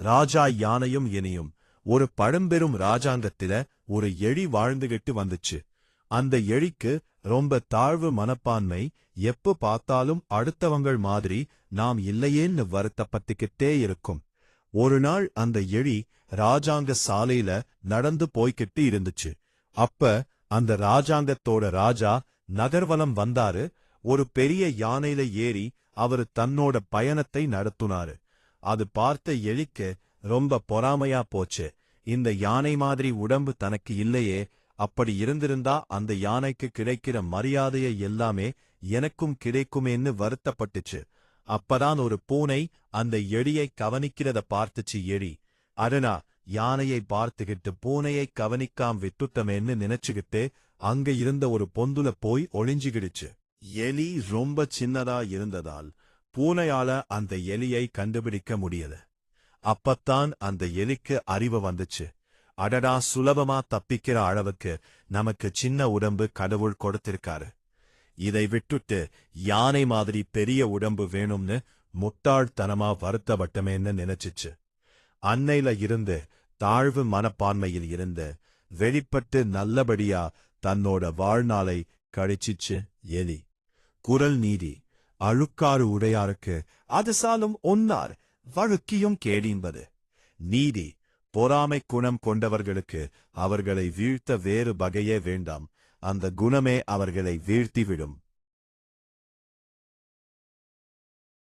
ராஜா யானையும் இனியும். ஒரு பழம்பெரும் ராஜாங்கத்தில ஒரு எலி வாழ்ந்துகிட்டு வந்துச்சு. அந்த எலிக்கு ரொம்ப தாழ்வு மனப்பான்மை. எப்ப பார்த்தாலும் அடுத்தவங்கள் மாதிரி நாம் இல்லையேன்னு வருத்தப்பட்டுக்கிட்டே இருக்கும். ஒரு நாள் அந்த எலி ராஜாங்க சாலையில நடந்து போய்கிட்டு இருந்துச்சு. அப்ப அந்த ராஜாங்கத்தோட ராஜா நகர்வலம் வந்தாரு. ஒரு பெரிய யானையில ஏறி அவரு தன்னோட பயணத்தை நடத்துனாரு. அது பார்த்த எலிக்கு ரொம்ப பொறாமையா போச்சு. இந்த யானை மாதிரி உடம்பு தனக்கு இல்லையே, அப்படி இருந்திருந்தா அந்த யானைக்கு கிடைக்கிற மரியாதையை எல்லாமே எனக்கும் கிடைக்குமேன்னு வருத்தப்பட்டுச்சு. அப்பதான் ஒரு பூனை அந்த எலியை கவனிக்கிறத பார்த்துச்சு. எலி அடனா யானையை பார்த்துகிட்டு பூனையை கவனிக்காம விட்டுட்டமேன்னு நினைச்சுக்கிட்டு அங்க இருந்த ஒரு பொந்துல போய் ஒளிஞ்சுகிடுச்சு. எலி ரொம்ப சின்னதா இருந்ததால் பூனையால அந்த எலியை கண்டுபிடிக்க முடியல. அப்பத்தான் அந்த எலிக்கு அறிவு வந்துச்சு. அடடா, சுலபமா தப்பிக்கிற அளவுக்கு நமக்கு சின்ன உடம்பு கடவுள் கொடுத்திருக்காரு. இதை விட்டுட்டு யானை மாதிரி பெரிய உடம்பு வேணும்னு முட்டாள்தனமா வருத்தப்பட்டமேன்னு நினைச்சிச்சு. அன்னையில இருந்து தாழ்வு மனப்பான்மையில் இருந்து வெளிப்பட்டு நல்லபடியா தன்னோட வாழ்நாளை கழிச்சிச்சு எலி. குரல் நீதி: அழுக்காறு உடையாருக்கு அது சாலும் ஒன்னார் வழுக்கியும் கேடின்பது. நீதி: பொறாமை குணம் கொண்டவர்களுக்கு அவர்களை வீழ்த்த வேறு வகையே வேண்டாம், அந்த குணமே அவர்களை வீழ்த்திவிடும்.